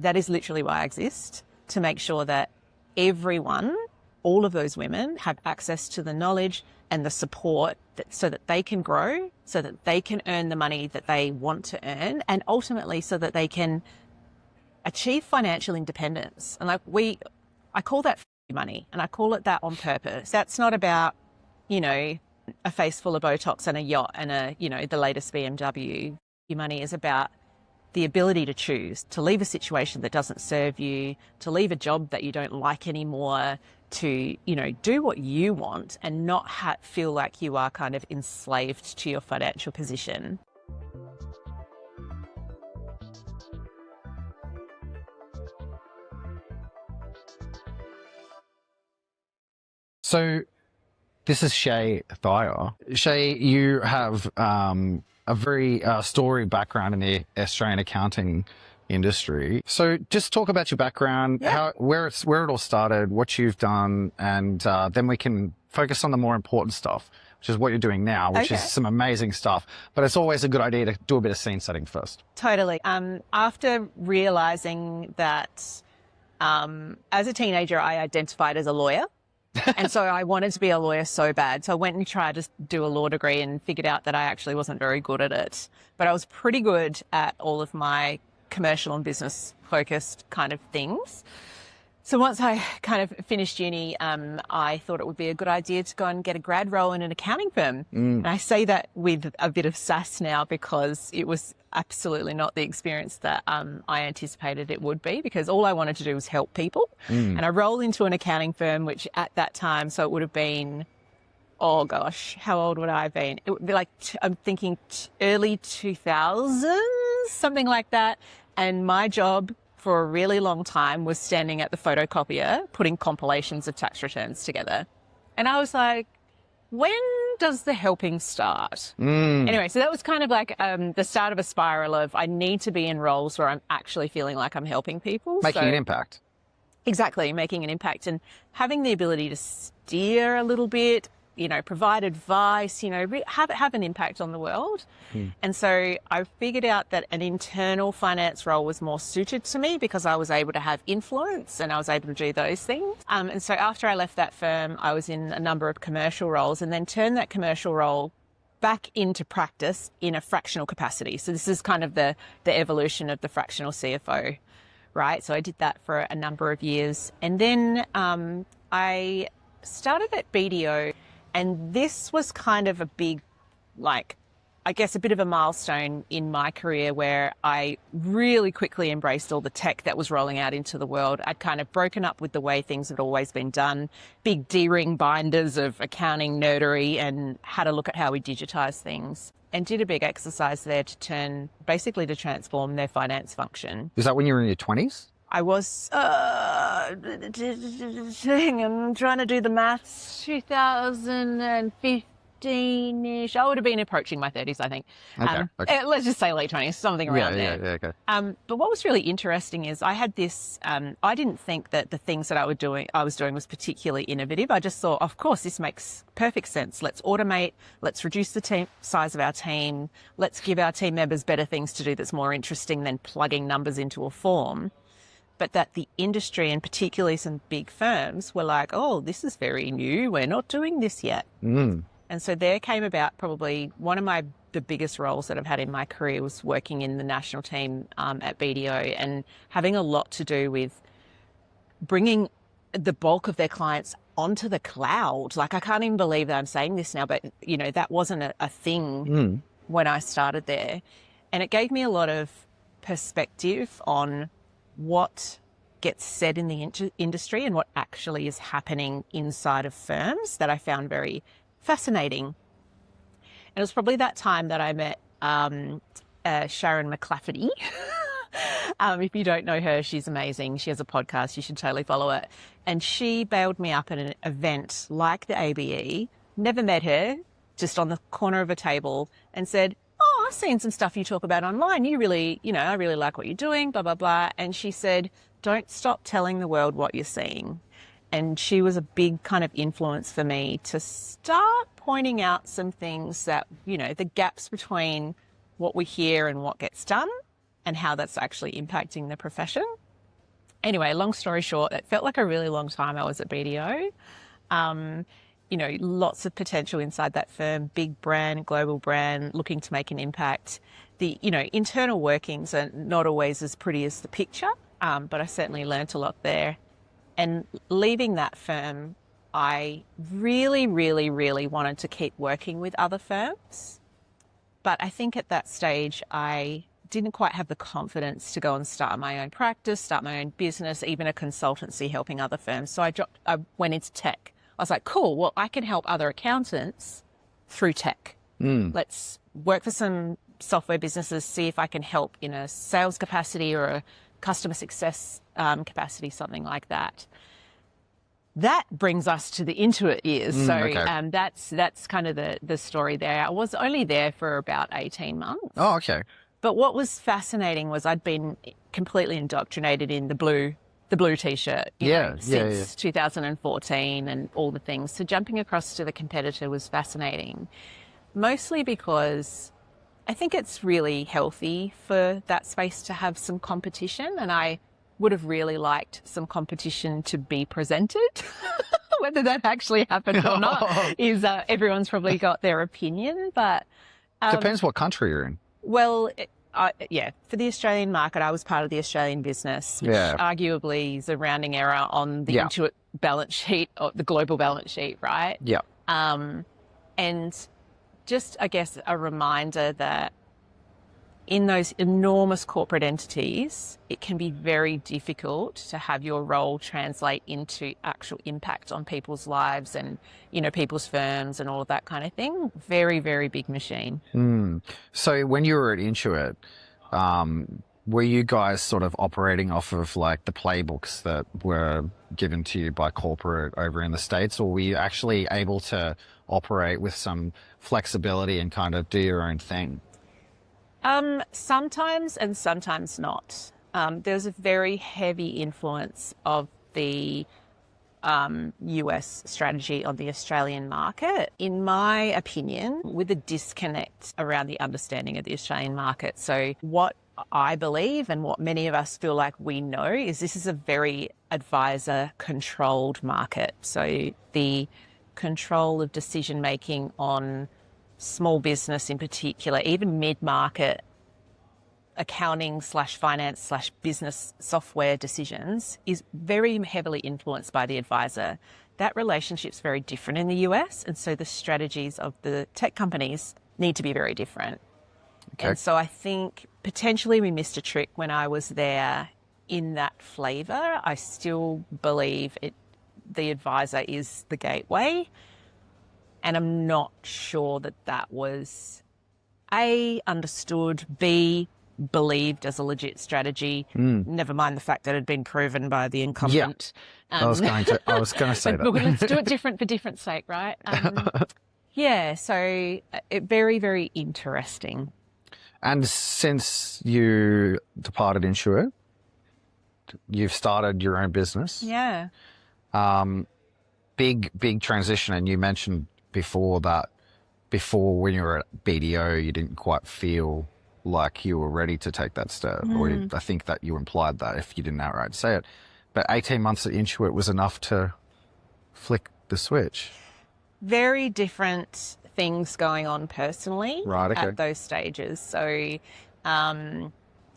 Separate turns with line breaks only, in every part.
that is literally why I exist, to make sure that everyone, all of those women, have access to the knowledge and the support so that they can grow, so that they can earn the money that they want to earn, and ultimately so that they can achieve financial independence. And I call that money, and I call it that on purpose. That's not about, a face full of Botox and a yacht and the latest BMW. Your money is about the ability to choose, to leave a situation that doesn't serve you, to leave a job that you don't like anymore, to, do what you want and not feel like you are kind of enslaved to your financial position.
So this is Shaye Thyer. Shay, you have a very storied background in the Australian accounting industry. So just talk about your background, where it all started, what you've done, and then we can focus on the more important stuff, which is what you're doing now, which is some amazing stuff. But it's always a good idea to do a bit of scene setting first.
Totally. After realizing that as a teenager, I identified as a lawyer. And so I wanted to be a lawyer so bad. So I went and tried to do a law degree and figured out that I actually wasn't very good at it. But I was pretty good at all of my commercial and business focused kind of things. So once I kind of finished uni, I thought it would be a good idea to go and get a grad role in an accounting firm. And I say that with a bit of sass now because it was absolutely not the experience that I anticipated it would be, because all I wanted to do was help people. And I rolled into an accounting firm, which at that time, so it would have been, oh gosh, how old would I have been? It would be like, I'm thinking early 2000s, something like that. And my job for a really long time was standing at the photocopier, putting compilations of tax returns together. And I was like, when does the helping start? Anyway, so that was kind of like the start of a spiral of I need to be in roles where I'm actually feeling like I'm helping people.
Making an impact.
Exactly, making an impact and having the ability to steer a little bit, provide advice, have an impact on the world. And so I figured out that an internal finance role was more suited to me because I was able to have influence and I was able to do those things. And so after I left that firm, I was in a number of commercial roles and then turned that commercial role back into practice in a fractional capacity. So this is kind of the evolution of the fractional CFO, right? So I did that for a number of years. And then I started at BDO. And this was kind of a big, a bit of a milestone in my career where I really quickly embraced all the tech that was rolling out into the world. I'd kind of broken up with the way things had always been done, big D-ring binders of accounting nerdery, and had a look at how we digitize things. And did a big exercise there to transform their finance function.
Is that when you were in your 20s?
I was, I'm trying to do the maths, 2015-ish. I would have been approaching my 30s, I think.
Okay.
Let's just say late 20s, something around there.
Yeah, okay.
But what was really interesting is I had this, I didn't think that the things that I was doing was particularly innovative. I just thought, of course, this makes perfect sense. Let's automate. Let's reduce the size of our team. Let's give our team members better things to do that's more interesting than plugging numbers into a form. But that the industry, and particularly some big firms, were like, oh, this is very new. We're not doing this yet. And so there came about probably one of the biggest roles that I've had in my career was working in the national team at BDO and having a lot to do with bringing the bulk of their clients onto the cloud. I can't even believe that I'm saying this now, but, that wasn't a thing when I started there. And it gave me a lot of perspective on what gets said in the industry and what actually is happening inside of firms that I found very fascinating. And it was probably that time that I met Sharon McLafferty. If you don't know her, she's amazing. She has a podcast. You should totally follow it. And she bailed me up at an event like the ABE, never met her, just on the corner of a table, and said, I've seen some stuff you talk about online. You really, I really like what you're doing, blah, blah, blah. And she said, don't stop telling the world what you're seeing. And she was a big kind of influence for me to start pointing out some things that, the gaps between what we hear and what gets done and how that's actually impacting the profession. Anyway, long story short, it felt like a really long time I was at BDO. You know, lots of potential inside that firm, big brand, global brand, looking to make an impact. The, you know, internal workings are not always as pretty as the picture, but I certainly learnt a lot there. And leaving that firm, I really, really, really wanted to keep working with other firms. But I think at that stage, I didn't quite have the confidence to go and start my own practice, start my own business, even a consultancy helping other firms. So I went into tech. I was like, cool, well, I can help other accountants through tech. Let's work for some software businesses, see if I can help in a sales capacity or a customer success capacity, something like that. That brings us to the Intuit years. So
okay.
That's kind of the story there. I was only there for about 18 months.
Oh, okay.
But what was fascinating was I'd been completely indoctrinated in the blue T-shirt since 2014 and all the things. So jumping across to the competitor was fascinating, mostly because I think it's really healthy for that space to have some competition, and I would have really liked some competition to be presented. Whether that actually happened or not is everyone's probably got their opinion, but
Depends what country you're in.
well, for the Australian market, I was part of the Australian business, which arguably is a rounding error on the Intuit balance sheet or the global balance sheet, right?
Yeah.
And just, I guess, a reminder that in those enormous corporate entities, it can be very difficult to have your role translate into actual impact on people's lives and, you know, people's firms and all of that kind of thing. Very, very big machine.
So when you were at Intuit, were you guys sort of operating off of like the playbooks that were given to you by corporate over in the States, or were you actually able to operate with some flexibility and kind of do your own thing?
Sometimes and sometimes not. There's a very heavy influence of the US strategy on the Australian market, in my opinion, with a disconnect around the understanding of the Australian market. So what I believe and what many of us feel like we know is this is a very advisor-controlled market. So the control of decision-making on small business in particular, even mid-market accounting/finance/business software decisions is very heavily influenced by the advisor. That relationship's very different in the US, and so the strategies of the tech companies need to be very different. Okay. And so I think potentially we missed a trick when I was there in that flavour. I still believe the advisor is the gateway, and I'm not sure that was A, understood, B, believed as a legit strategy. Never mind the fact that it had been proven by the incumbent.
Yeah. I was going to say that.
But let's do it different for different sake, right? So very, very interesting.
And since you departed Intuit, you've started your own business.
Yeah.
Big transition. And you mentioned before that when you were at BDO, you didn't quite feel like you were ready to take that step. Or I think that you implied that if you didn't outright say it. But 18 months at Intuit was enough to flick the switch. Very
different things going on personally at those stages. So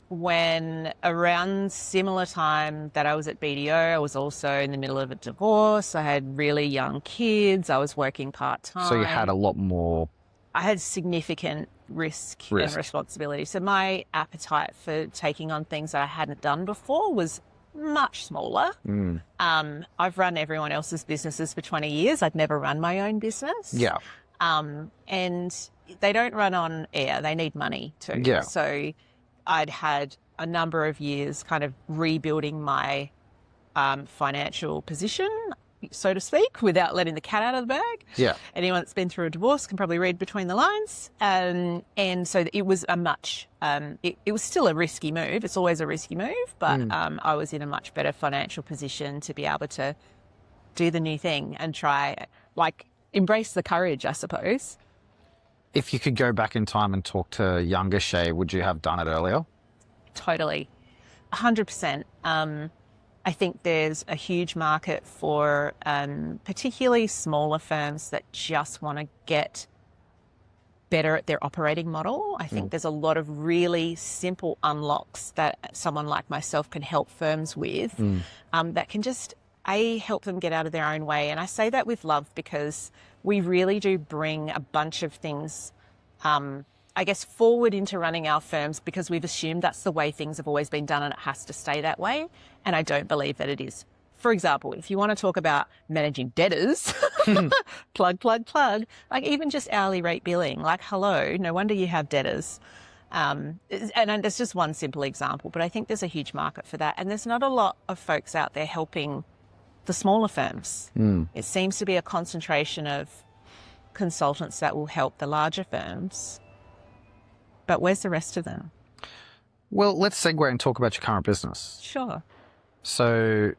when around similar time that I was at BDO, I was also in the middle of a divorce. I had really young kids. I was working part-time.
So you had a lot more...
I had significant risk and responsibility. So my appetite for taking on things that I hadn't done before was much smaller. I've run everyone else's businesses for 20 years. I'd never run my own business.
Yeah.
And they don't run on air. They need money too.
Yeah.
So I'd had a number of years kind of rebuilding my financial position, so to speak, without letting the cat out of the bag.
Yeah.
Anyone that's been through a divorce can probably read between the lines. And so it was it was still a risky move. It's always a risky move, but I was in a much better financial position to be able to do the new thing and try, embrace the courage, I suppose.
If you could go back in time and talk to younger Shay, would you have done it earlier?
Totally. 100%. I think there's a huge market for particularly smaller firms that just want to get better at their operating model. I think there's a lot of really simple unlocks that someone like myself can help firms with that can just, help them get out of their own way. And I say that with love because we really do bring a bunch of things, I guess, forward into running our firms because we've assumed that's the way things have always been done and it has to stay that way. And I don't believe that it is. For example, if you want to talk about managing debtors, plug, like even just hourly rate billing, like, hello, no wonder you have debtors. And that's just one simple example, but I think there's a huge market for that. And there's not a lot of folks out there helping the smaller firms. It seems to be a concentration of consultants that will help the larger firms. But where's the rest of them?
Well, let's segue and talk about your current business.
Sure.
So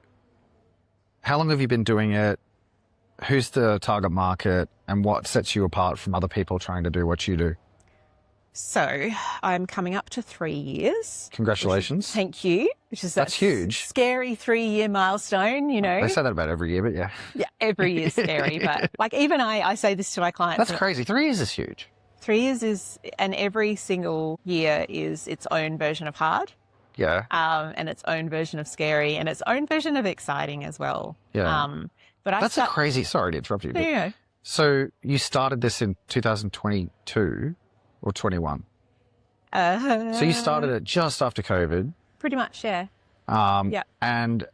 how long have you been doing it? Who's the target market and what sets you apart from other people trying to do what you do?
So I'm coming up to 3 years.
Congratulations.
Thank you.
That's huge.
Scary 3-year milestone, you know.
They say that about every year, but yeah.
Yeah, every year's scary. But like even I say this to my clients.
That's crazy. 3 years is huge.
3 years is, and every single year is its own version of hard.
Yeah.
And its own version of scary and its own version of exciting as well.
Yeah.
But
That's a crazy, sorry to interrupt you.
Yeah.
So you started this in 2022 or 21? So you started it just after COVID.
Pretty much, yeah.
Yeah. And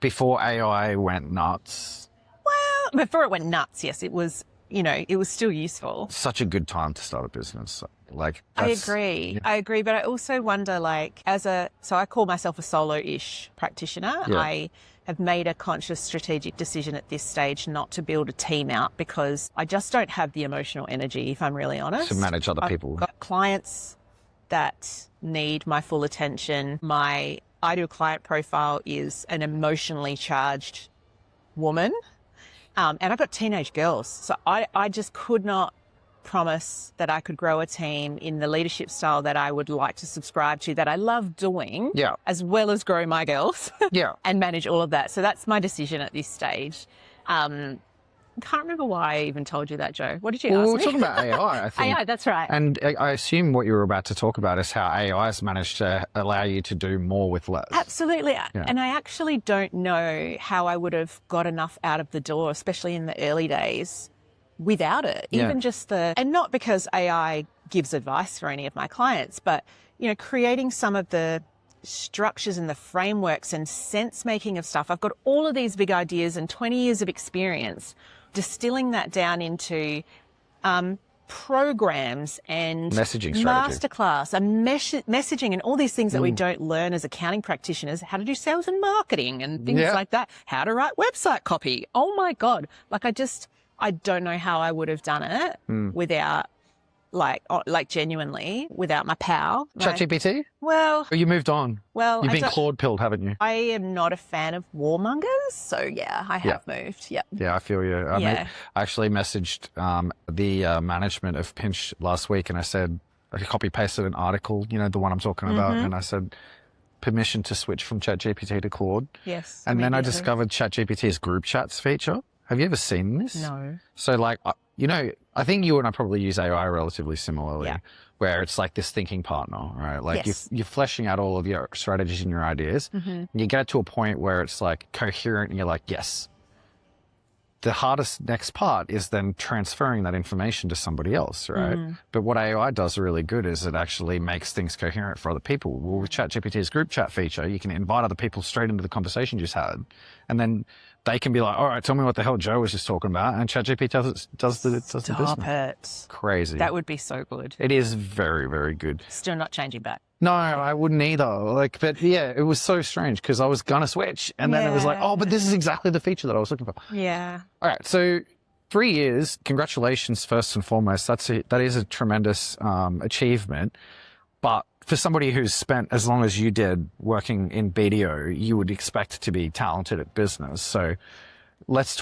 before AI went nuts.
Well, before it went nuts, yes, it was, you know, it was still useful.
Such a good time to start a business. Like,
I agree.
Yeah.
I agree. But I also wonder, like, so I call myself a solo-ish practitioner.
Yeah.
I have made a conscious strategic decision at this stage not to build a team out because I just don't have the emotional energy, if I'm really honest.
To manage other people.
I've got clients that need my full attention. My ideal client profile is an emotionally charged woman. And I've got teenage girls. So I just could not promise that I could grow a team in the leadership style that I would like to subscribe to, that I love doing, as well as grow my girls and manage all of that. So that's my decision at this stage. Can't remember why I even told you that, Joe. What did you ask me?
We were talking about AI, I think.
AI, that's right.
And I assume what you were about to talk about is how AI has managed to allow you to do more with less.
Absolutely. Yeah. And I actually don't know how I would have got enough out of the door, especially in the early days, without it. Even just and not because AI gives advice for any of my clients, but, you know, creating some of the structures and the frameworks and sense making of stuff. I've got all of these big ideas and 20 years of experience, distilling that down into programs and
messaging strategy,
masterclass and messaging and all these things that we don't learn as accounting practitioners, how to do sales and marketing and things like that, how to write website copy. Oh my God. Like I don't know how I would have done it without like genuinely without my pal.
ChatGPT?
Well,
you moved on.
Well,
you've been Claude pilled, haven't you?
I am not a fan of warmongers, so yeah, I have moved. Yeah.
Yeah, I feel you. I actually messaged the management of Pinch last week, and I said I copy pasted an article, you know, the one I'm talking about, and I said permission to switch from ChatGPT to Claude.
Yes.
And then I discovered ChatGPT's group chats feature. Have you ever seen this?
No.
So like, you know, I think you and I probably use AI relatively similarly, where it's like this thinking partner, right? Like you're fleshing out all of your strategies and your ideas. And you get it to a point where it's like coherent and you're like, yes. The hardest next part is then transferring that information to somebody else, right? But what AI does really good is it actually makes things coherent for other people. Well, with ChatGPT's group chat feature, you can invite other people straight into the conversation you just had. And then they can be like, all right, tell me what the hell Joe was just talking about. And ChatGPT does the business.
Stop it.
Crazy.
That would be so good.
It is very, very good.
Still not changing back.
No, I wouldn't either. Like, but yeah, it was so strange because I was going to switch. And then it was like, oh, but this is exactly the feature that I was looking for.
Yeah.
All right. So 3 years, congratulations, first and foremost. That is a tremendous achievement. But for somebody who's spent as long as you did working in BDO, you would expect to be talented at business. So let's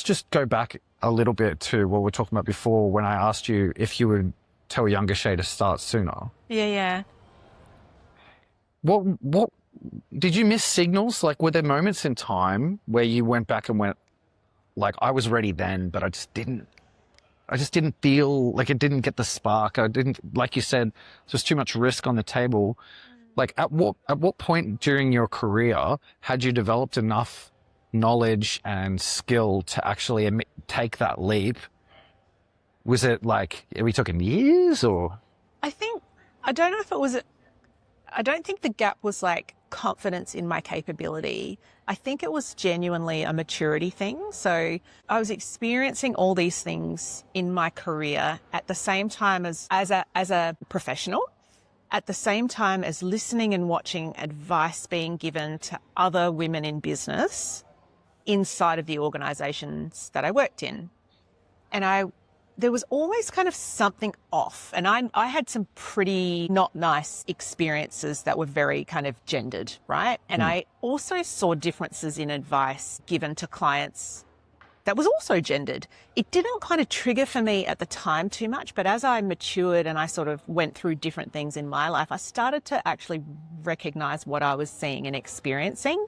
just go back a little bit to what we were talking about before when I asked you if you would tell younger Shay to start sooner.
Yeah.
What did you miss signals? Like, were there moments in time where you went back and went, like, I was ready then, but I just didn't feel like it didn't get the spark. I didn't, like you said, there was too much risk on the table. Like, at what point during your career had you developed enough knowledge and skill to actually take that leap? Was it like, are we talking years or?
I don't know if it was, I don't think the gap was like confidence in my capability. I think it was genuinely a maturity thing. So I was experiencing all these things in my career at the same time as a professional, at the same time as listening and watching advice being given to other women in business inside of the organizations that I worked in. And there was always kind of something off. And I had some pretty not nice experiences that were very kind of gendered, right? And I also saw differences in advice given to clients that was also gendered. It didn't kind of trigger for me at the time too much, but as I matured and I sort of went through different things in my life, I started to actually recognize what I was seeing and experiencing,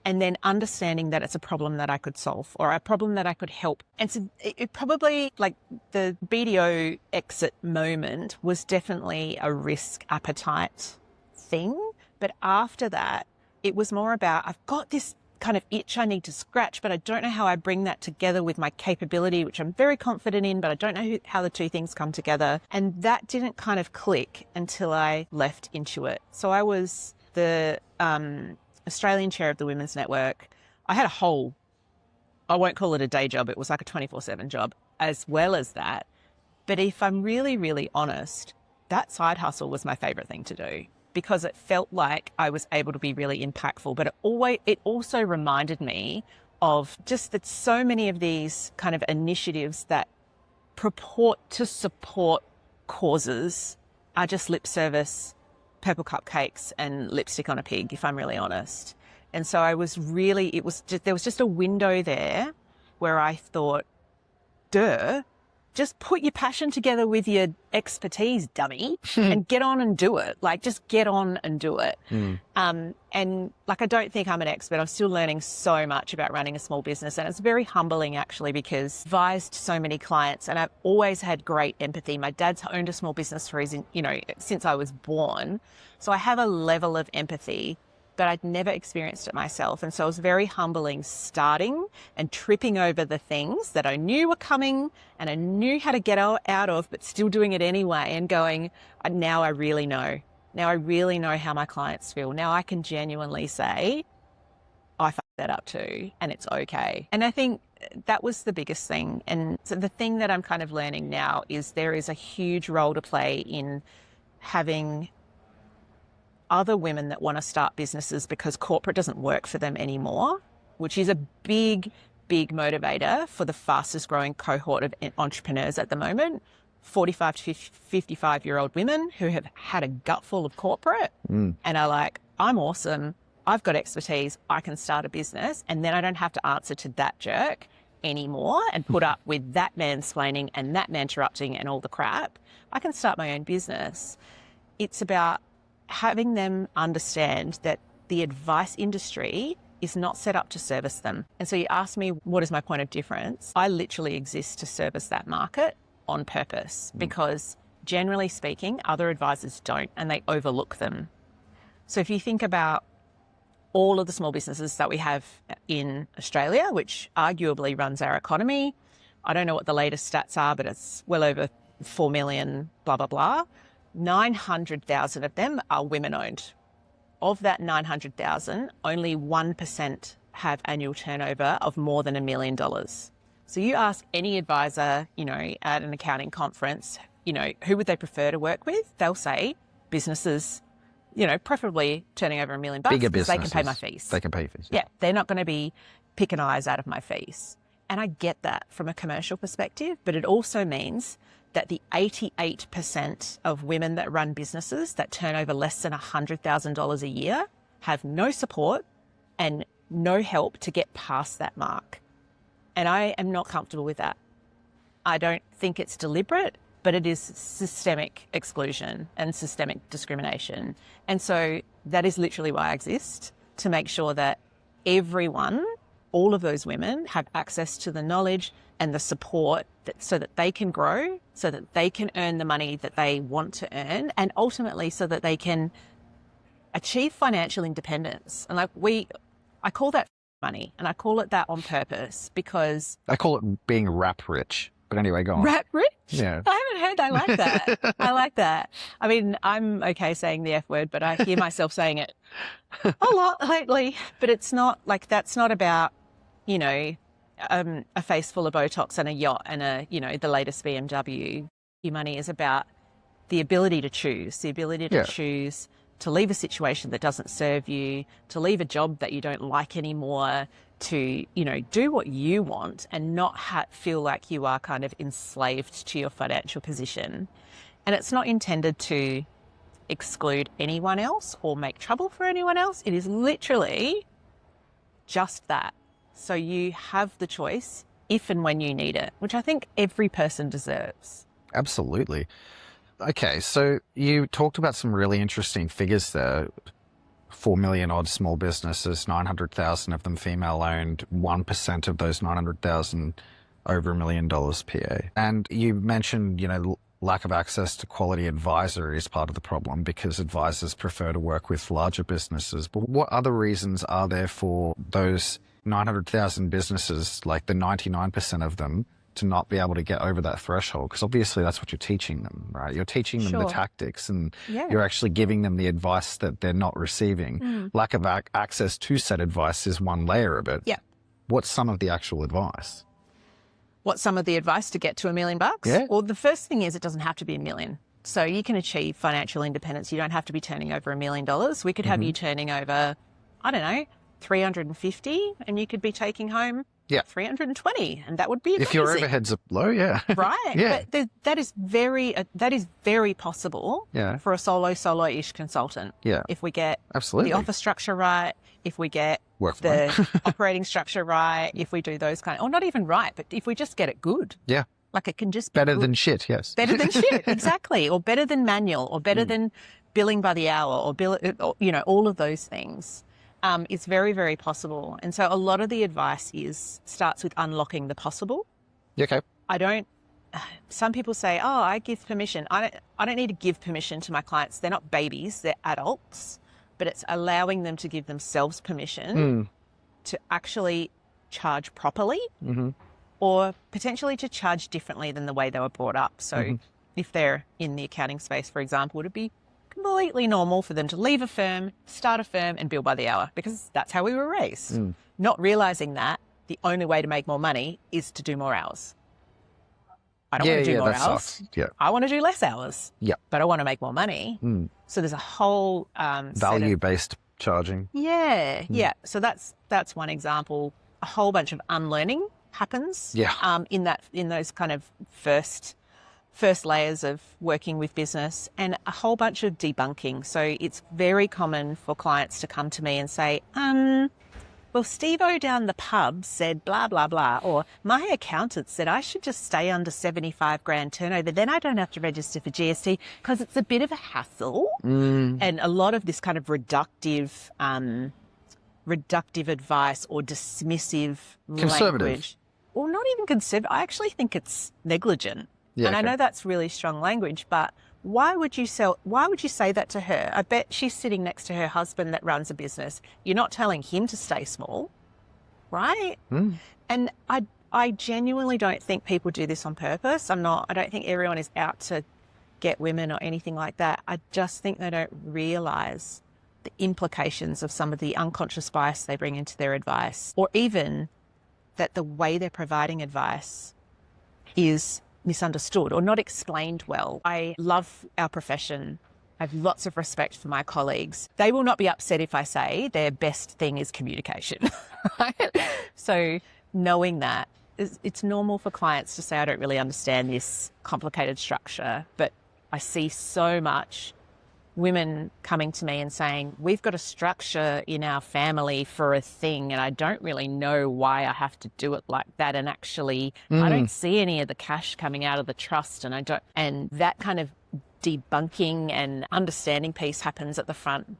and then understanding that it's a problem that I could solve or a problem that I could help. And so it probably, like, the BDO exit moment was definitely a risk appetite thing. But after that, it was more about, I've got this kind of itch I need to scratch, but I don't know how I bring that together with my capability, which I'm very confident in, but I don't know how the two things come together. And that didn't kind of click until I left Intuit. So I was the Australian chair of the Women's Network. I had a whole, I won't call it a day job, it was like a 24/7 job as well as that. But if I'm really, really honest, that side hustle was my favorite thing to do, because it felt like I was able to be really impactful. But it also reminded me of just that so many of these kind of initiatives that purport to support causes are just lip service, purple cupcakes and lipstick on a pig, if I'm really honest. And so there was just a window there where I thought, just put your passion together with your expertise, dummy, and get on and do it. Like, just get on and do it. And like, I don't think I'm an expert. I'm still learning so much about running a small business. And it's very humbling, actually, because I've advised so many clients and I've always had great empathy. My dad's owned a small business for since I was born. So I have a level of empathy, but I'd never experienced it myself. And so it was very humbling starting and tripping over the things that I knew were coming and I knew how to get out of, but still doing it anyway and going, now I really know. Now I really know how my clients feel. Now I can genuinely say, I fucked that up too, and it's okay. And I think that was the biggest thing. And so the thing that I'm kind of learning now is there is a huge role to play in having other women that want to start businesses because corporate doesn't work for them anymore, which is a big, big motivator for the fastest growing cohort of entrepreneurs at the moment. 45 to 55-year-old women who have had a gutful of corporate and are like, I'm awesome. I've got expertise. I can start a business. And then I don't have to answer to that jerk anymore and put up with that mansplaining and that man interrupting and all the crap. I can start my own business. It's about having them understand that the advice industry is not set up to service them. And so you ask me, what is my point of difference? I literally exist to service that market on purpose because generally speaking, other advisors don't, and they overlook them. So if you think about all of the small businesses that we have in Australia, which arguably runs our economy, I don't know what the latest stats are, but it's well over 4 million, blah, blah, blah. 900,000 of them are women-owned. Of that 900,000, only 1% have annual turnover of more than $1 million. So you ask any advisor, at an accounting conference, who would they prefer to work with? They'll say businesses, preferably turning over $1 million.
Bigger
businesses. They can pay my fees.
They can pay fees.
Yeah, they're not going to be picking eyes out of my fees. And I get that from a commercial perspective, but it also means that the 88% of women that run businesses that turn over less than $100,000 a year have no support and no help to get past that mark. And I am not comfortable with that. I don't think it's deliberate, but it is systemic exclusion and systemic discrimination. And so that is literally why I exist, to make sure that everyone, all of those women, have access to the knowledge and the support so that they can grow, so that they can earn the money that they want to earn, and ultimately so that they can achieve financial independence. And I call that money, and I call it that on purpose because
I call it being rap rich. But anyway, go on.
rap rich?
Yeah.
I haven't heard. I like that. I like that. I mean, I'm okay saying the F word, but I hear myself saying it a lot lately. But it's not like, that's not about, you know, a face full of Botox and a yacht and the latest BMW. Your money is about the ability to choose, choose to leave a situation that doesn't serve you, to leave a job that you don't like anymore, to, do what you want and not feel like you are kind of enslaved to your financial position. And it's not intended to exclude anyone else or make trouble for anyone else. It is literally just that. So you have the choice if and when you need it, which I think every person deserves.
Absolutely. Okay, so you talked about some really interesting figures there. 4 million odd small businesses, 900,000 of them female owned, 1% of those 900,000 over $1 million PA. And you mentioned, lack of access to quality advisor is part of the problem because advisors prefer to work with larger businesses. But what other reasons are there for those 900,000 businesses, like the 99% of them, to not be able to get over that threshold? Because obviously that's what you're teaching them, right? You're teaching them the tactics, and you're actually giving them the advice that they're not receiving. Lack of access to said advice is one layer of it.
Yeah.
What's some of the actual advice?
What's some of the advice to get to $1 million?
Yeah.
Well, the first thing is it doesn't have to be $1 million. So you can achieve financial independence. You don't have to be turning over $1 million. We could have you turning over, I don't know, 350, and you could be taking home 320, and that would be amazing.
If your overheads are low,
right?
Yeah.
But that is very possible for a solo-ish consultant.
Yeah.
If we get
absolutely
the office structure right, if we get the operating structure right, if we do those or not even right, but if we just get it good.
Yeah.
Like it can just be
better
good.
Than shit, yes.
Better than shit, exactly. Or better than manual, or better than billing by the hour, or all of those things. It's very, very possible. And so a lot of the advice starts with unlocking the possible.
Okay.
Some people say, oh, I give permission. I don't need to give permission to my clients. They're not babies, they're adults, but it's allowing them to give themselves permission to actually charge properly or potentially to charge differently than the way they were brought up. So if they're in the accounting space, for example, would it be completely normal for them to leave a firm, start a firm and bill by the hour, because that's how we were raised. Not realizing that the only way to make more money is to do more hours. I don't want to do more hours.
Sucks. Yeah.
I want to do less hours.
Yeah.
But I want to make more money. So there's a whole
value-based charging.
Yeah. So that's one example. A whole bunch of unlearning happens.
Yeah.
In those kind of first layers of working with business, and a whole bunch of debunking. So it's very common for clients to come to me and say, well, Steve-O down the pub said blah, blah, blah, or my accountant said I should just stay under 75 grand turnover. Then I don't have to register for GST because it's a bit of a hassle. And a lot of this kind of reductive advice or dismissive language. Or not even conservative. I actually think it's negligent. Yeah, and I know that's really strong language, but why would you say that to her? I bet she's sitting next to her husband that runs a business. You're not telling him to stay small, right? And I genuinely don't think people do this on purpose. I don't think everyone is out to get women or anything like that. I just think they don't realize the implications of some of the unconscious bias they bring into their advice, or even that the way they're providing advice is misunderstood or not explained well. I love our profession. I have lots of respect for my colleagues. They will not be upset if I say their best thing is communication. So knowing that, it's normal for clients to say, I don't really understand this complicated structure, but I see so much women coming to me and saying, we've got a structure in our family for a thing and I don't really know why I have to do it like that. And actually, I don't see any of the cash coming out of the trust. And that kind of debunking and understanding piece happens at the front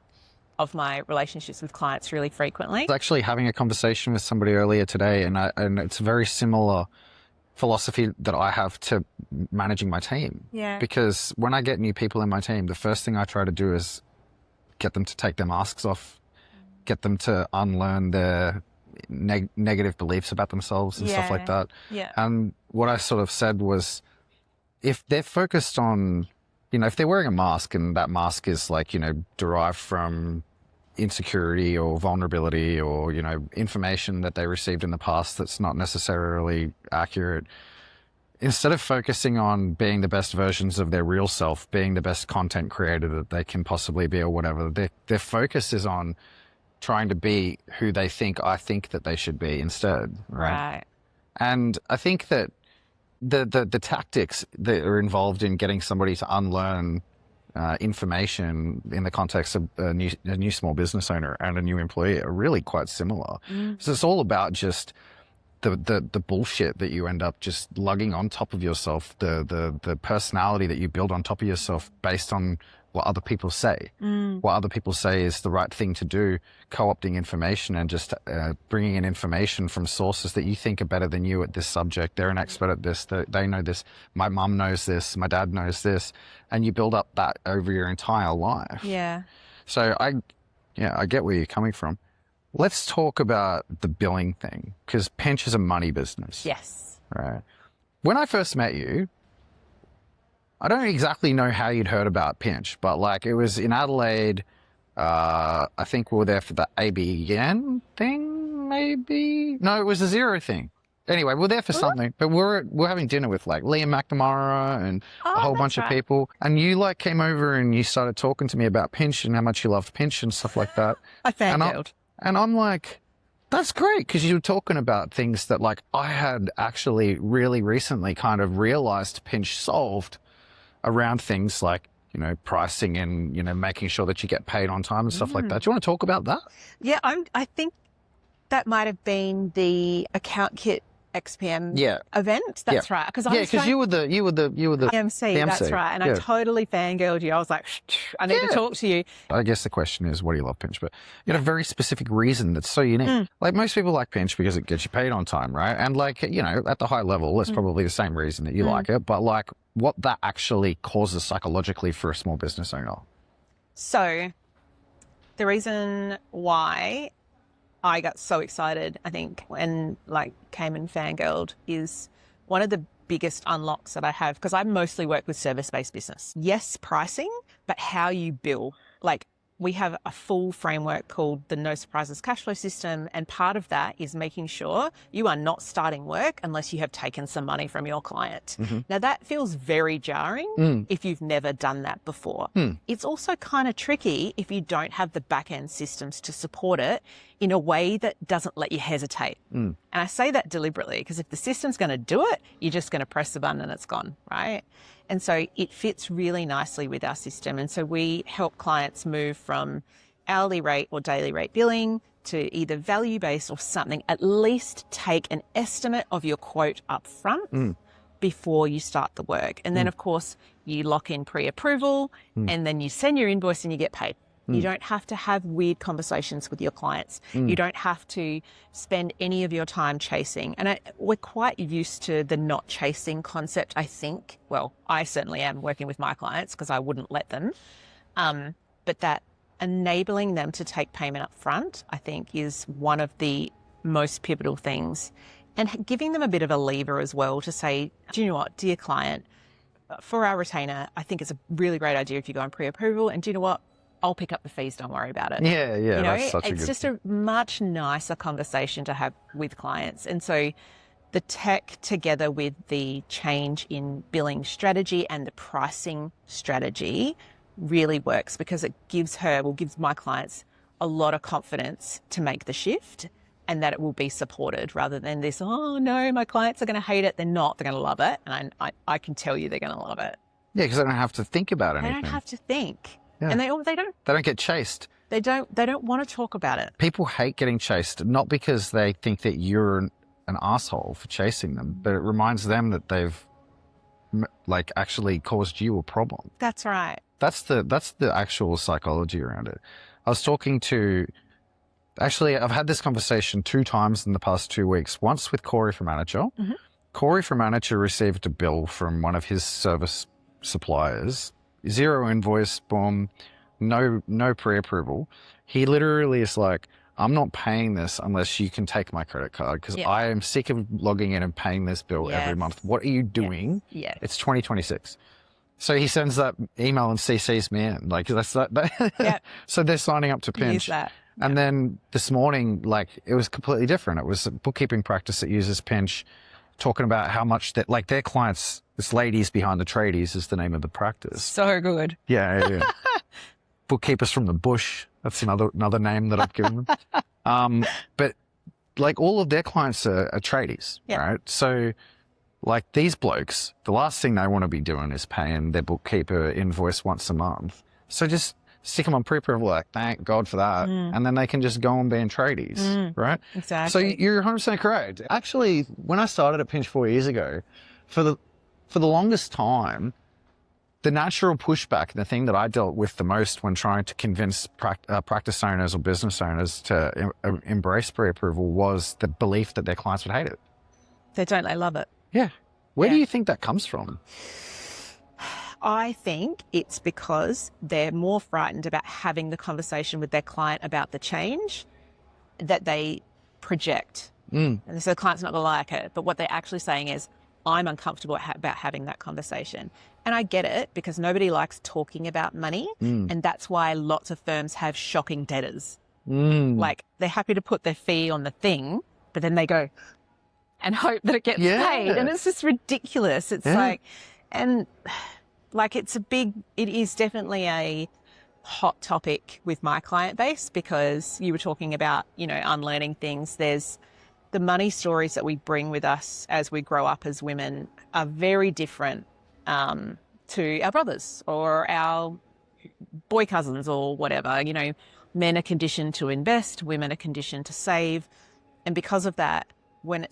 of my relationships with clients really frequently.
I was actually having a conversation with somebody earlier today, and it's a very similar philosophy that I have to managing my team.
Yeah.
Because when I get new people in my team, the first thing I try to do is get them to take their masks off, get them to unlearn their negative beliefs about themselves and stuff like that.
Yeah.
And what I sort of said was, if they're focused on, if they're wearing a mask and that mask is like, derived from insecurity or vulnerability or, information that they received in the past that's not necessarily accurate, instead of focusing on being the best versions of their real self, being the best content creator that they can possibly be or whatever, their focus is on trying to be who I think that they should be instead. Right. And I think that the tactics that are involved in getting somebody to unlearn information in the context of a new small business owner and a new employee are really quite similar. So it's all about just the bullshit that you end up just lugging on top of yourself, the personality that you build on top of yourself based on what other people say. What other people say is the right thing to do, co-opting information and just bringing in information from sources that you think are better than you at this subject. They're an expert at this. They know this. My mum knows this. My dad knows this. And you build up that over your entire life.
Yeah.
So I get where you're coming from. Let's talk about the billing thing, because Pinch is a money business.
Yes.
Right. When I first met you, I don't exactly know how you'd heard about Pinch, but like it was in Adelaide. I think we were there for the ABN thing, maybe. No, it was the Zero thing. Anyway, we're there for something, but we're having dinner with like Liam McNamara and a whole bunch of people. And you like came over and you started talking to me about Pinch and how much you loved Pinch and stuff like that.
I fangirled.
And I'm like, that's great, because you were talking about things that like I had actually really recently kind of realized Pinch solved around things like, pricing and, making sure that you get paid on time and stuff like that. Do you want to talk about that?
Yeah, I think that might have been the Account Kit XPM event. That's right.
Because you were the
MC. That's right. And I totally fangirled you. I was like, I need to talk to you.
I guess the question is, what do you love Pinch? But you had a very specific reason that's so unique. Like most people like Pinch because it gets you paid on time, right? And like, at the high level, it's probably the same reason that you like it. But like what that actually causes psychologically for a small business owner.
So the reason why I got so excited, I think, when like came and fangirled is one of the biggest unlocks that I have, because I mostly work with service-based business. Yes, pricing, but how you bill. Like we have a full framework called the No Surprises Cashflow System. And part of that is making sure you are not starting work unless you have taken some money from your client. Now that feels very jarring if you've never done that before. It's also kind of tricky if you don't have the back-end systems to support it in a way that doesn't let you hesitate. And I say that deliberately because if the system's going to do it, you're just going to press the button and it's gone, right? And so it fits really nicely with our system. And so we help clients move from hourly rate or daily rate billing to either value-based or something. At least take an estimate of your quote up front before you start the work. And then, of course, you lock in pre-approval and then you send your invoice and you get paid. You don't have to have weird conversations with your clients. You don't have to spend any of your time chasing. And we're quite used to the not chasing concept, I think. Well, I certainly am working with my clients because I wouldn't let them. But that enabling them to take payment up front, I think, is one of the most pivotal things. And giving them a bit of a lever as well to say, do you know what, dear client, for our retainer, I think it's a really great idea if you go on pre-approval. And do you know what? I'll pick up the fees. Don't worry about it.
Yeah. That's such
it's just a much nicer conversation to have with clients. And so the tech together with the change in billing strategy and the pricing strategy really works because it gives my clients a lot of confidence to make the shift and that it will be supported rather than this, oh no, my clients are going to hate it. They're not. They're going to love it. And I can tell you they're going to love it.
Yeah, because I don't have to think about anything.
I don't have to think.
Yeah.
And
They don't get chased.
they don't want to talk about it.
People hate getting chased, not because they think that you're an asshole for chasing them, but it reminds them that they've like actually caused you a problem.
That's right.
That's the actual psychology around it. I was talking to, actually, I've had this conversation 2 times in the past 2 weeks. Once with Corey from Manager.
Mm-hmm.
Corey from Manager received a bill from one of his service suppliers. 0 invoice, boom, no pre-approval. He literally is like, I'm not paying this unless you can take my credit card because I am sick of logging in and paying this bill every month. What are you doing?
Yes.
It's 2026. So he sends that email and CCs me in. Like, that's that.
Yep.
So they're signing up to Pinch.
Use that.
And then this morning, like, it was completely different. It was a bookkeeping practice that uses Pinch, talking about how much that, like, their clients, this ladies behind the tradies is the name of the practice.
So good.
Yeah. Bookkeepers from the bush. That's another name that I've given them. But like all of their clients are tradies, right? So like these blokes, the last thing they want to be doing is paying their bookkeeper invoice once a month. So just stick them on pre-approval, like, thank God for that. And then they can just go and be in tradies, right?
Exactly.
So you're 100% correct. Actually, when I started at Pinch 4 years ago, for the longest time, the natural pushback, the thing that I dealt with the most when trying to convince practice owners or business owners to embrace pre-approval was the belief that their clients would hate it.
They don't, they love it.
Yeah. Where do you think that comes from?
I think it's because they're more frightened about having the conversation with their client about the change that they project. And so the client's not going to like it. But what they're actually saying is, I'm uncomfortable about having that conversation. And I get it because nobody likes talking about money. And that's why lots of firms have shocking debtors. Like they're happy to put their fee on the thing, but then they go and hope that it gets paid. And it's just ridiculous. It's like, and like it is definitely a hot topic with my client base because you were talking about, unlearning things. There's the money stories that we bring with us as we grow up as women are very different to our brothers or our boy cousins or whatever. Men are conditioned to invest, women are conditioned to save. And because of that, when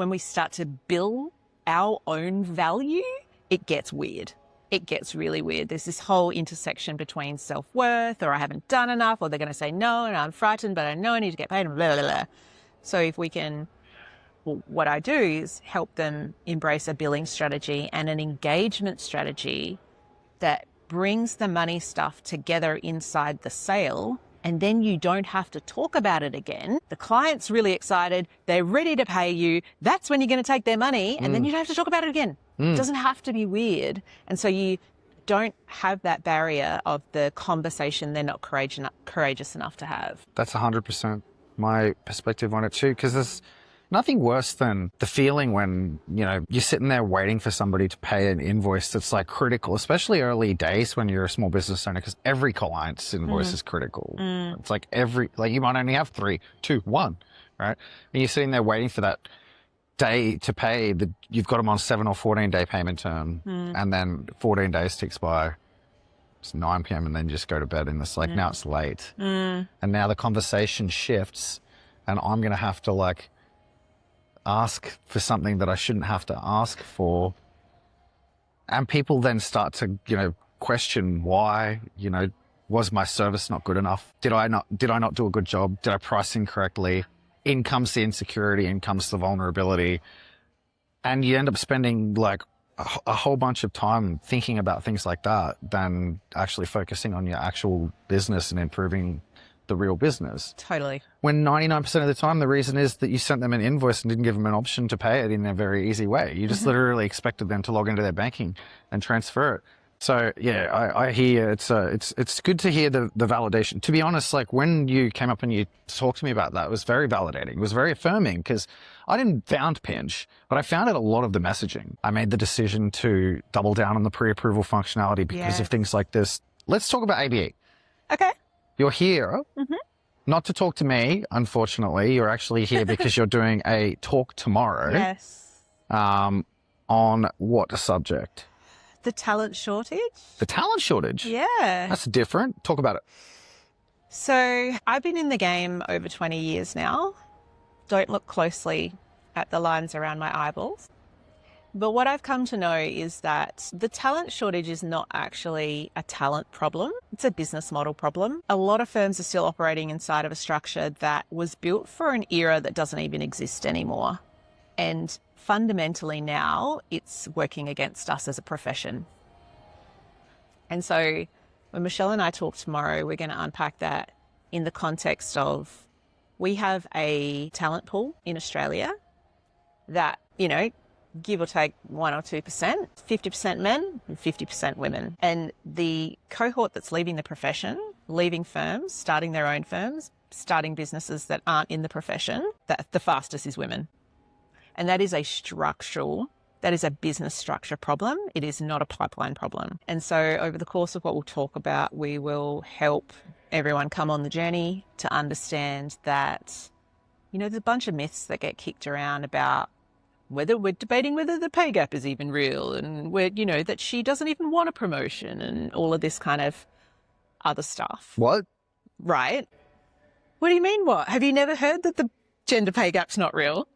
we start to build our own value, it gets weird. It gets really weird. There's this whole intersection between self-worth or I haven't done enough or they're going to say no and I'm frightened, but I know I need to get paid and blah, blah, blah. So if we can, what I do is help them embrace a billing strategy and an engagement strategy that brings the money stuff together inside the sale. And then you don't have to talk about it again. The client's really excited. They're ready to pay you. That's when you're going to take their money. And then you don't have to talk about it again. It doesn't have to be weird. And so you don't have that barrier of the conversation they're not courageous enough to have.
That's 100% my perspective on it too, because there's nothing worse than the feeling when, you're sitting there waiting for somebody to pay an invoice that's like critical, especially early days when you're a small business owner, because every client's invoice is critical. It's like you might only have 3, 2, 1, right? And you're sitting there waiting for that day to pay you've got them on 7 or 14 day payment term and then 14 days ticks by. It's 9 p.m. and then just go to bed and it's like, now it's late. And now the conversation shifts and I'm going to have to ask for something that I shouldn't have to ask for. And people then start to, question why, was my service not good enough? Did I not do a good job? Did I price incorrectly? In comes the insecurity, in comes the vulnerability. And you end up spending a whole bunch of time thinking about things like that than actually focusing on your actual business and improving the real business.
Totally.
When 99% of the time, the reason is that you sent them an invoice and didn't give them an option to pay it in a very easy way. You just literally expected them to log into their banking and transfer it. So yeah, I hear it's good to hear the validation. To be honest, when you came up and you talked to me about that, it was very validating. It was very affirming because I didn't found Pinch, but I found out a lot of the messaging. I made the decision to double down on the pre-approval functionality because of things like this. Let's talk about ABE.
Okay.
You're here not to talk to me, unfortunately. You're actually here because you're doing a talk tomorrow.
Yes.
On what subject?
The talent shortage.
The talent shortage?
Yeah.
That's different. Talk about it.
So I've been in the game over 20 years now. Don't look closely at the lines around my eyeballs. But what I've come to know is that the talent shortage is not actually a talent problem. It's a business model problem. A lot of firms are still operating inside of a structure that was built for an era that doesn't even exist anymore. And fundamentally now it's working against us as a profession. And so when Michelle and I talk tomorrow, we're going to unpack that in the context of we have a talent pool in Australia that, you know, give or take 1 or 2%, 50% men and 50% women. And the cohort that's leaving the profession, leaving firms, starting their own firms, starting businesses that aren't in the profession, that the fastest is women. And that is a business structure problem. It is not a pipeline problem. And so over the course of what we'll talk about, we will help everyone come on the journey to understand that, you know, there's a bunch of myths that get kicked around about whether we're debating whether the pay gap is even real and where, you know, that she doesn't even want a promotion and all of this kind of other stuff.
What?
Right. What do you mean what? Have you never heard that the gender pay gap's not real?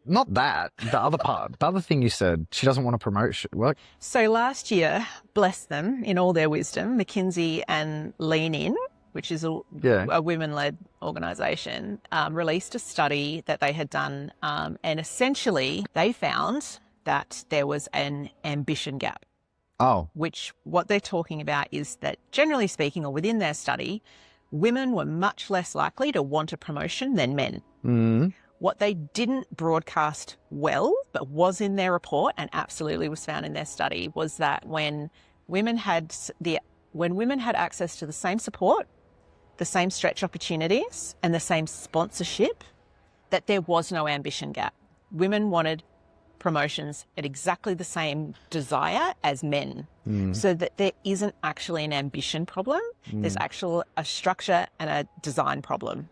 Not that. The other part. The other thing you said, she doesn't want to promote work.
So last year, bless them, in all their wisdom, McKinsey and Lean In, which is a women-led organisation, released a study that they had done, and essentially they found that there was an ambition gap.
Oh.
Which what they're talking about is that, generally speaking, or within their study, women were much less likely to want a promotion than men.
Mm.
What they didn't broadcast well, but was in their report and absolutely was found in their study, was that when women had access to the same support, the same stretch opportunities and the same sponsorship, that there was no ambition gap. Women wanted promotions at exactly the same desire as men. So that there isn't actually an ambition problem. There's actually a structure and a design problem.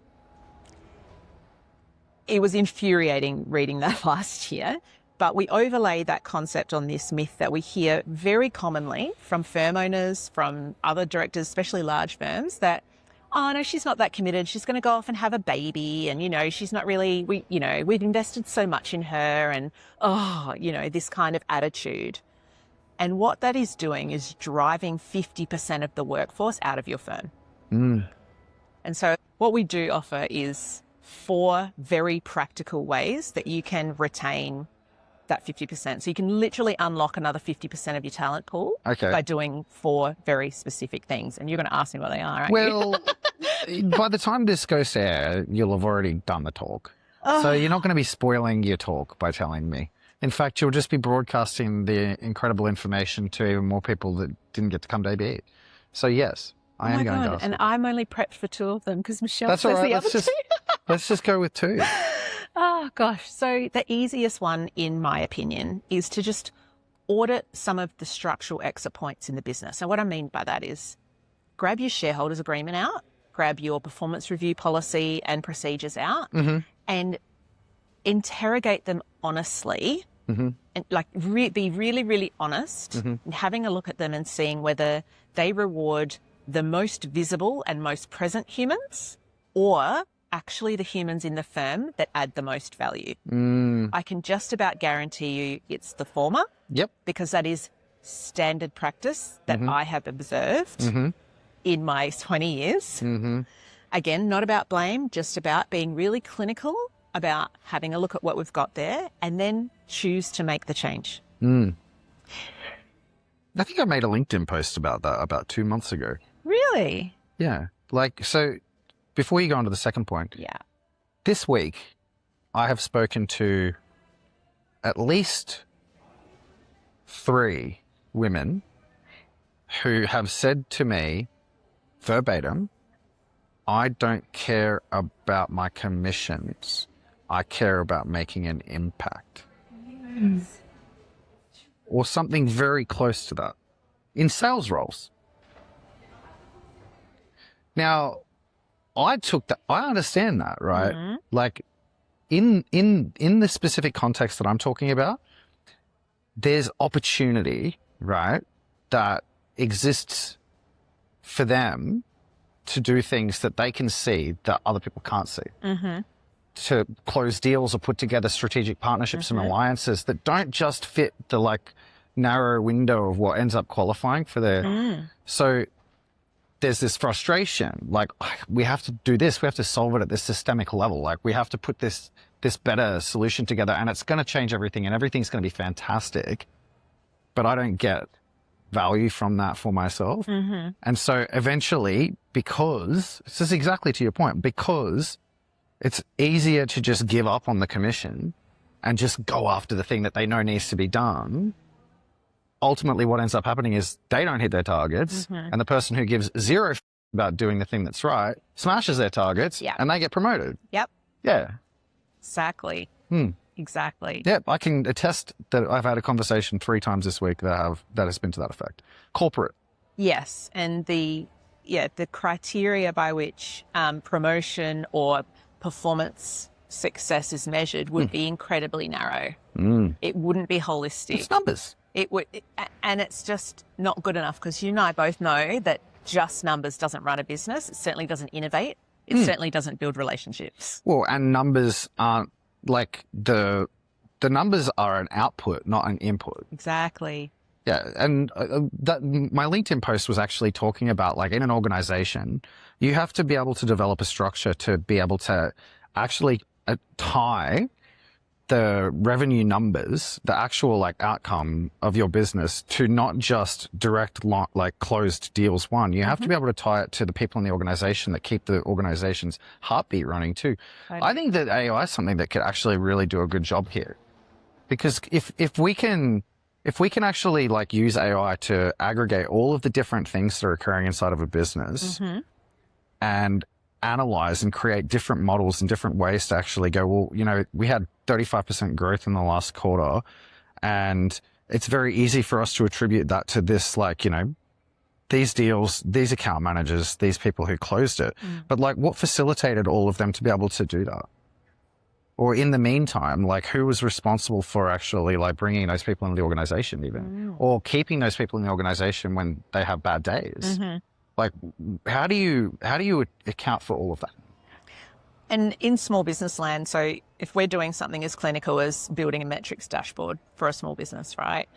It was infuriating reading that last year, but we overlay that concept on this myth that we hear very commonly from firm owners, from other directors, especially large firms, that, oh no, she's not that committed. She's going to go off and have a baby. And, you know, she's not really, we've invested so much in her and, this kind of attitude. And what that is doing is driving 50% of the workforce out of your firm. And so what we do offer is 4 very practical ways that you can retain that 50%. So you can literally unlock another 50% of your talent pool by doing 4 very specific things. And you're going to ask me what they are, aren't you?
By the time this goes to air, you'll have already done the talk. So you're not going to be spoiling your talk by telling me. In fact, you'll just be broadcasting the incredible information to even more people that didn't get to come to ABE. So yes, I am going to ask.
And I'm only prepped for 2 of them because Michelle
That's
says
all right.
the other 2.
Let's just go with 2.
Oh, gosh. So the easiest one, in my opinion, is to just audit some of the structural exit points in the business. So what I mean by that is grab your shareholders agreement out, grab your performance review policy and procedures out, and interrogate them honestly, and be really, really honest, and having a look at them and seeing whether they reward the most visible and most present humans or actually the humans in the firm that add the most value. I can just about guarantee you it's the former.
Yep.
Because that is standard practice that I have observed in my 20 years. Again, not about blame, just about being really clinical, about having a look at what we've got there and then choose to make the change.
I think I made a LinkedIn post about that about 2 months ago.
Really?
Yeah. So before you go on to the second point, this week I have spoken to at least 3 women who have said to me verbatim, I don't care about my commissions. I care about making an impact. Or something very close to that in sales roles. Now, I understand that, right? Like in the specific context that I'm talking about, there's opportunity right, that exists for them to do things that they can see that other people can't see. To close deals or put together strategic partnerships and alliances that don't just fit the like narrow window of what ends up qualifying for their. So there's this frustration, like we have to do this, we have to solve it at this systemic level. Like we have to put this better solution together and it's going to change everything and everything's going to be fantastic. But I don't get value from that for myself. And so eventually, because this is exactly to your point, because it's easier to just give up on the commission and just go after the thing that they know needs to be done. Ultimately, what ends up happening is they don't hit their targets, and the person who gives zero about doing the thing that's right smashes their targets, and they get promoted.
Yep.
Yeah.
Exactly. Exactly.
Yeah, I can attest that I've had a conversation 3 times this week that has been to that effect. Corporate.
Yes, and the criteria by which promotion or performance success is measured would be incredibly narrow. It wouldn't be holistic.
It's numbers.
It would, and it's just not good enough because you and I both know that just numbers doesn't run a business. It certainly doesn't innovate. It certainly doesn't build relationships.
Well, and numbers aren't like the numbers are an output, not an input.
Exactly.
Yeah, and my LinkedIn post was actually talking about, like, in an organization, you have to be able to develop a structure to be able to actually tie the revenue numbers, the actual like outcome of your business, to not just direct like closed deals won. You have to be able to tie it to the people in the organization that keep the organization's heartbeat running too. I think that AI is something that could actually really do a good job here, because if we can actually like use AI to aggregate all of the different things that are occurring inside of a business and analyze and create different models and different ways to actually go, well, you know, we had 35% growth in the last quarter, and it's very easy for us to attribute that to this, like, you know, these deals, these account managers, these people who closed it. But like, what facilitated all of them to be able to do that? Or in the meantime, like, who was responsible for actually like bringing those people into the organization even, or keeping those people in the organization when they have bad days? Like, how do you account for all of that?
And in small business land, so if we're doing something as clinical as building a metrics dashboard for a small business, right?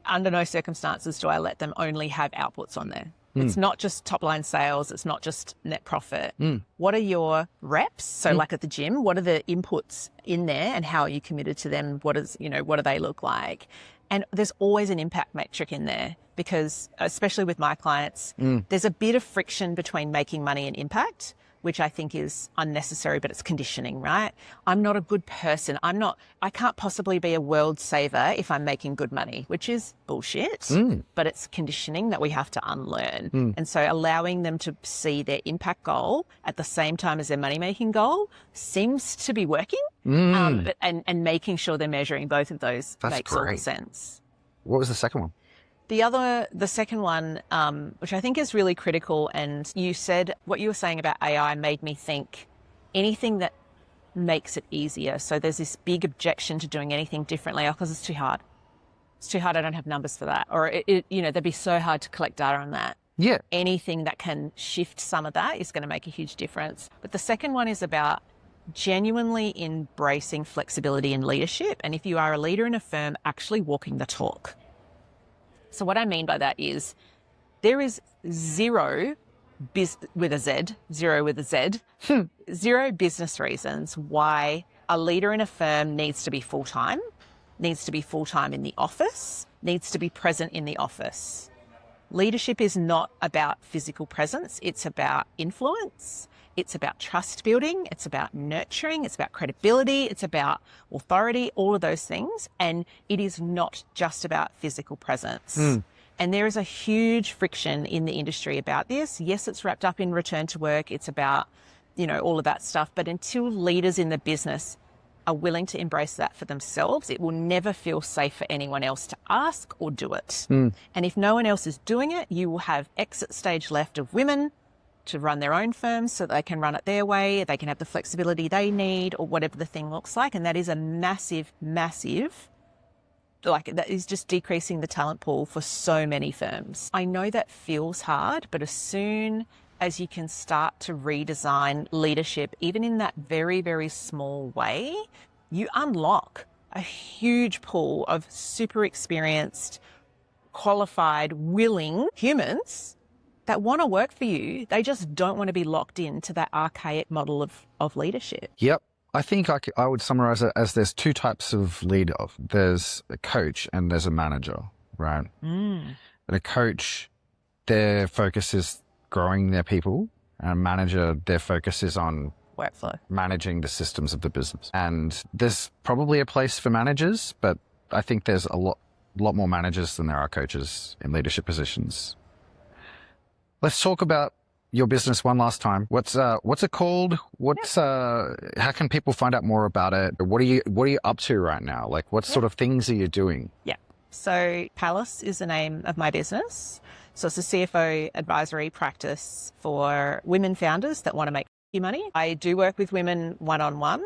Under no circumstances do I let them only have outputs on there. It's not just top line sales. It's not just net profit. What are your reps? So like at the gym, what are the inputs in there and how are you committed to them? What do they look like? And there's always an impact metric in there, because especially with my clients, there's a bit of friction between making money and impact, which I think is unnecessary, but it's conditioning, right? I'm not a good person. I can't possibly be a world saver if I'm making good money, which is bullshit, but it's conditioning that we have to unlearn. And so allowing them to see their impact goal at the same time as their money-making goal seems to be working, and making sure they're measuring both of those makes all the sense.
What was the second one?
The second one, which I think is really critical, and you said what you were saying about AI made me think anything that makes it easier. So there's this big objection to doing anything differently because it's too hard. It's too hard. I don't have numbers for that. Or, they'd be so hard to collect data on that.
Yeah.
Anything that can shift some of that is going to make a huge difference. But the second one is about genuinely embracing flexibility and leadership. And if you are a leader in a firm, actually walking the talk. So what I mean by that is there is zero business reasons why a leader in a firm needs to be full-time in the office, needs to be present in the office. Leadership is not about physical presence. It's about influence. It's about trust building. It's about nurturing. It's about credibility. It's about authority, all of those things. And it is not just about physical presence. And there is a huge friction in the industry about this. Yes, it's wrapped up in return to work. It's about, all of that stuff. But until leaders in the business are willing to embrace that for themselves, it will never feel safe for anyone else to ask or do it. And if no one else is doing it, you will have exit stage left of women to run their own firms so that they can run it their way, they can have the flexibility they need, or whatever the thing looks like. And that is a massive, massive like that is just decreasing the talent pool for so many firms. I know that feels hard, but as soon as you can start to redesign leadership, even in that very, very small way, you unlock a huge pool of super experienced, qualified, willing humans that want to work for you. They just don't want to be locked into that archaic model of leadership.
Yep. I think I would summarize it as there's two types of leader. There's a coach and there's a manager, right? And a coach, their focus is growing their people, and a manager, their focus is on
Workflow.
managing the systems of the business. And there's probably a place for managers, but I think there's a lot more managers than there are coaches in leadership positions. Let's talk about your business one last time. What's it called? How can people find out more about it? What are you up to right now? Like, what sort of things are you doing?
Yeah. So Pallas is the name of my business. So it's a CFO advisory practice for women founders that want to make money. I do work with women one-on-one,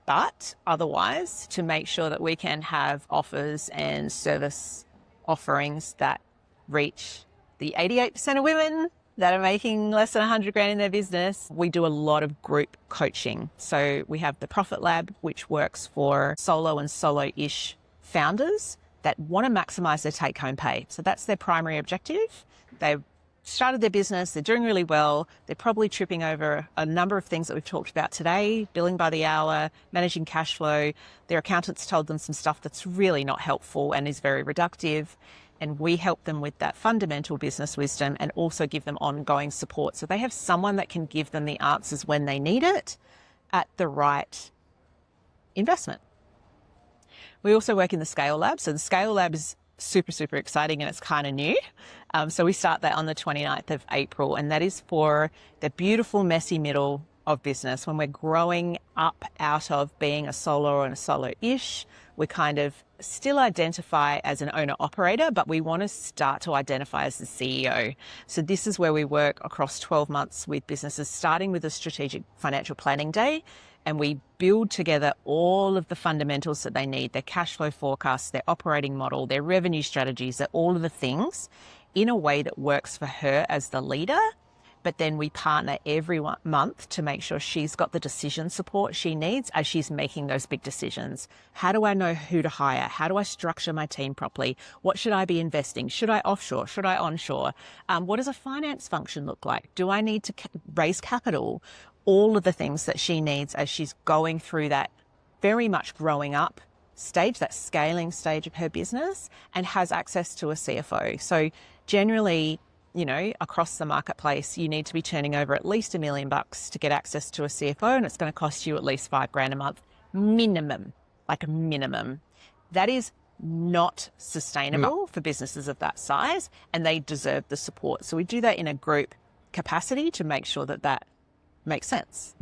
but otherwise to make sure that we can have offers and service offerings that reach the 88% of women that are making less than 100 grand in their business. We do a lot of group coaching. So we have the Profit Lab, which works for solo and solo-ish founders that want to maximize their take-home pay. So that's their primary objective. They've started their business, they're doing really well. They're probably tripping over a number of things that we've talked about today: billing by the hour, managing cash flow. Their accountants told them some stuff that's really not helpful and is very reductive. And we help them with that fundamental business wisdom and also give them ongoing support. So they have someone that can give them the answers when they need it at the right investment. We also work in the Scale Lab. So the Scale Lab is super, super exciting and it's kind of new. So we start that on the 29th of April, and that is for the beautiful, messy middle of business. When we're growing up out of being a solo and a solo-ish, we kind of still identify as an owner-operator, but we want to start to identify as the CEO. So this is where we work across 12 months with businesses, starting with a strategic financial planning day, and we build together all of the fundamentals that they need: their cash flow forecasts, their operating model, their revenue strategies, all of the things in a way that works for her as the leader. But then we partner every month to make sure she's got the decision support she needs as she's making those big decisions. How do I know who to hire? How do I structure my team properly? What should I be investing? Should I offshore? Should I onshore? What does a finance function look like? Do I need to raise capital? All of the things that she needs as she's going through that very much growing up stage, that scaling stage of her business, and has access to a CFO. So generally, you know, across the marketplace, you need to be turning over at least $1 million to get access to a CFO, and it's going to cost you at least $5,000 a month minimum, like a minimum. That is not sustainable for businesses of that size, and they deserve the support. So we do that in a group capacity to make sure that that makes sense.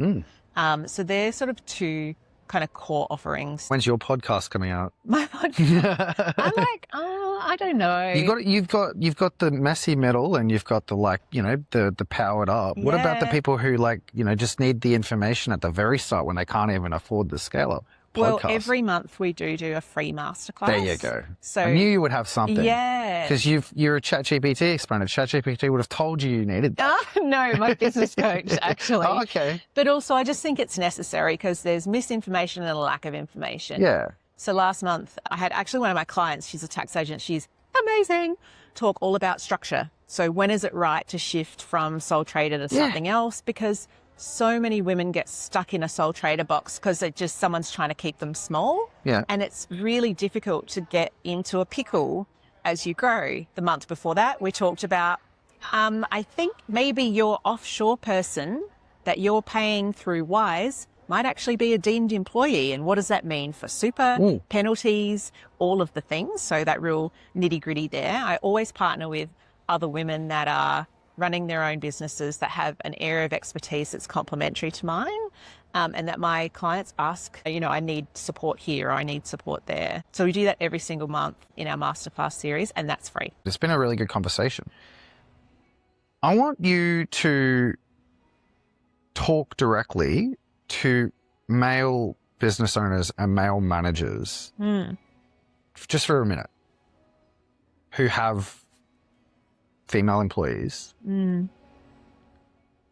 So they're sort of two kind of core offerings.
When's your podcast coming out?
My podcast. I'm like, I don't know.
You've got the messy middle, and you've got the, like, you know, the powered up. What about the people who, like, you know, just need the information at the very start when they can't even afford the scale up?
Well,
podcast?
every month we do a free masterclass.
There you go.
So
I knew you would have something.
Yeah.
Because you're a ChatGPT exponent. ChatGPT would have told you needed that.
No, my business coach, actually.
Oh, okay.
But also I just think it's necessary because there's misinformation and a lack of information.
Yeah.
So last month I had actually one of my clients, she's a tax agent, she's amazing, talk all about structure. So when is it right to shift from sole trader to something else? Because so many women get stuck in a sole trader box because it just someone's trying to keep them small.
Yeah.
And it's really difficult to get into a pickle as you grow. The month before that, we talked about, I think maybe your offshore person that you're paying through Wise might actually be a deemed employee. And what does that mean for super, penalties, all of the things? So that real nitty gritty there. I always partner with other women that are running their own businesses that have an area of expertise that's complementary to mine, and that my clients ask, you know, I need support here or I need support there. So we do that every single month in our masterclass series, and that's free.
It's been a really good conversation. I want you to talk directly to male business owners and male managers just for a minute, who have female employees,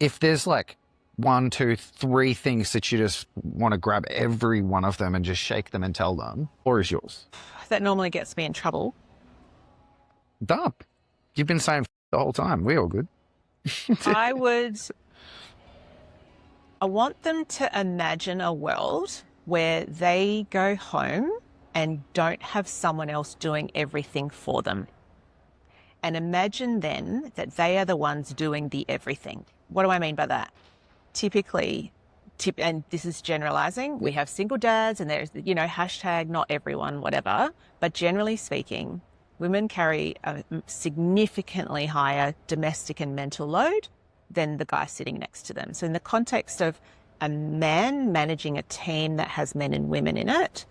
if there's like 1, 2, 3 things that you just want to grab every one of them and just shake them and tell them, or is yours?
That normally gets me in trouble.
Dumb. You've been saying the whole time. We all good.
I want them to imagine a world where they go home and don't have someone else doing everything for them. And imagine then that they are the ones doing the everything. What do I mean by that? Typically, and this is generalizing, we have single dads and there's, hashtag not everyone, whatever. But generally speaking, women carry a significantly higher domestic and mental load than the guy sitting next to them. So in the context of a man managing a team that has men and women in it,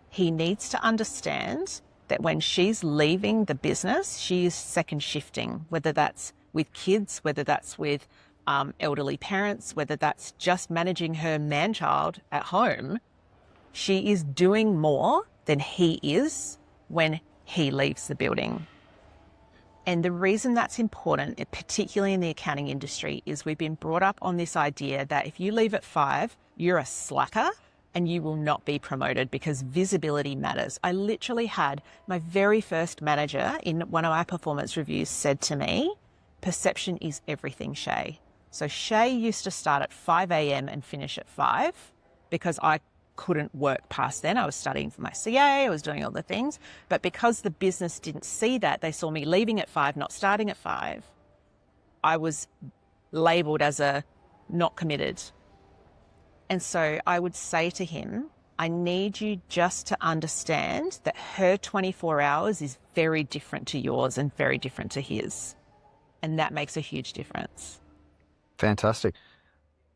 he needs to understand that when she's leaving the business, she is second shifting, whether that's with kids, whether that's with elderly parents, whether that's just managing her man-child at home. She is doing more than he is when he leaves the building. And the reason that's important, particularly in the accounting industry, is we've been brought up on this idea that if you leave at 5, you're a slacker and you will not be promoted because visibility matters. I literally had my very first manager in one of our performance reviews said to me, perception is everything, Shay. So Shay used to start at 5 a.m. and finish at 5 because I couldn't work past then. I was studying for my CA, I was doing all the things. But because the business didn't see that, they saw me leaving at 5, not starting at 5, I was labelled as a not committed. And so I would say to him, I need you just to understand that her 24 hours is very different to yours and very different to his. And that makes a huge difference.
Fantastic.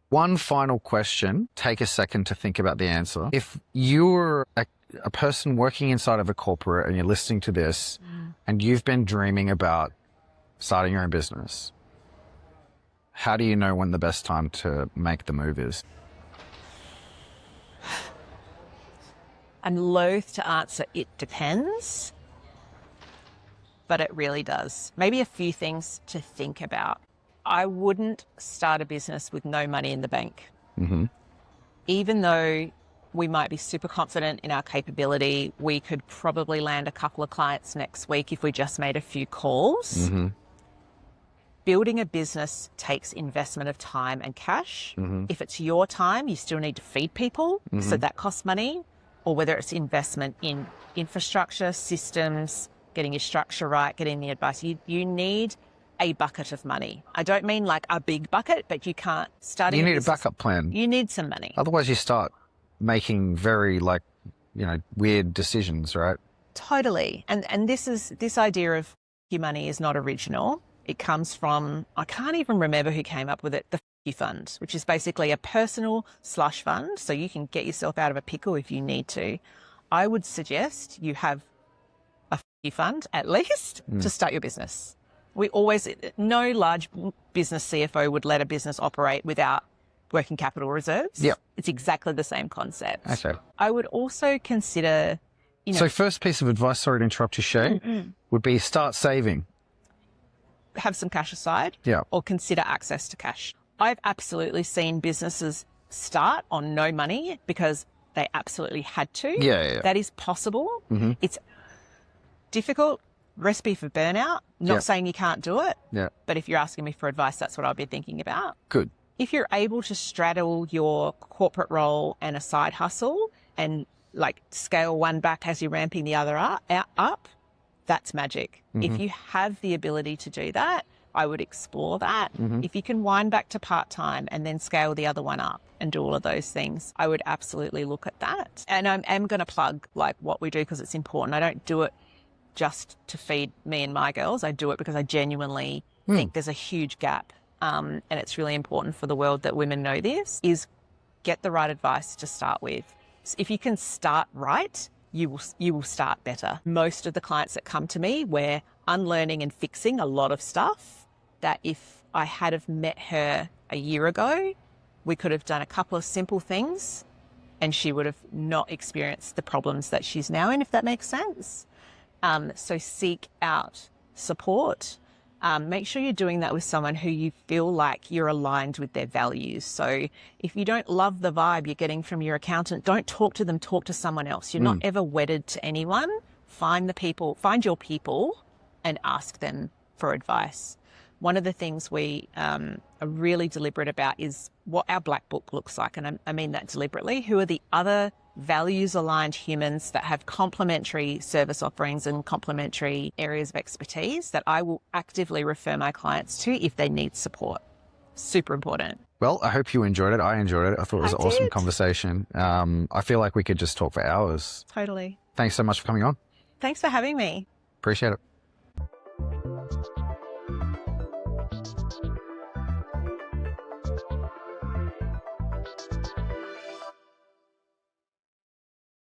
One final question. Take a second to think about the answer. If you're a person working inside of a corporate and you're listening to this and you've been dreaming about starting your own business, how do you know when the best time to make the move is?
I'm loath to answer it depends, but it really does. Maybe a few things to think about. I wouldn't start a business with no money in the bank. Mm-hmm. Even though we might be super confident in our capability, we could probably land a couple of clients next week if we just made a few calls. Mm-hmm. Building a business takes investment of time and cash. Mm-hmm. If it's your time, you still need to feed people, so that costs money. Or whether it's investment in infrastructure, systems, getting your structure right, getting the advice. You need a bucket of money. I don't mean like a big bucket, but you can't start.
You need a backup plan.
You need some money.
Otherwise you start making very weird decisions, right?
Totally. And this idea of your money is not original. It comes from, I can't even remember who came up with it, the you fund, which is basically a personal slush fund. So you can get yourself out of a pickle if you need to. I would suggest you have a fund at least to start your business. No large business CFO would let a business operate without working capital reserves.
Yep.
It's exactly the same concept.
Okay.
I would also consider,
So first piece of advice, sorry to interrupt you, Shay, would be start saving.
Have some cash aside.
Yeah.
Or consider access to cash. I've absolutely seen businesses start on no money because they absolutely had to.
Yeah.
That is possible. Mm-hmm. It's difficult, recipe for burnout. Not saying you can't do it. Yeah. But if you're asking me for advice, that's what I'll be thinking about.
Good.
If you're able to straddle your corporate role and a side hustle and scale one back as you're ramping the other up, that's magic. Mm-hmm. If you have the ability to do that, I would explore that. Mm-hmm. If you can wind back to part-time and then scale the other one up and do all of those things, I would absolutely look at that. And I am going to plug what we do because it's important. I don't do it just to feed me and my girls. I do it because I genuinely think there's a huge gap. And it's really important for the world that women know this, is get the right advice to start with. So if you can start right, you will start better. Most of the clients that come to me, we're unlearning and fixing a lot of stuff that if I had have met her a year ago, we could have done a couple of simple things and she would have not experienced the problems that she's now in, if that makes sense. So seek out support. Make sure you're doing that with someone who you feel like you're aligned with their values. So if you don't love the vibe you're getting from your accountant, don't talk to them, talk to someone else. You're not ever wedded to anyone. Find your people and ask them for advice. One of the things we are really deliberate about is what our black book looks like. And I mean that deliberately. Who are the other values-aligned humans that have complementary service offerings and complementary areas of expertise that I will actively refer my clients to if they need support. Super important.
Well, I hope you enjoyed it. I enjoyed it. I thought it was an awesome conversation. I feel like we could just talk for hours.
Totally.
Thanks so much for coming on.
Thanks for having me.
Appreciate it.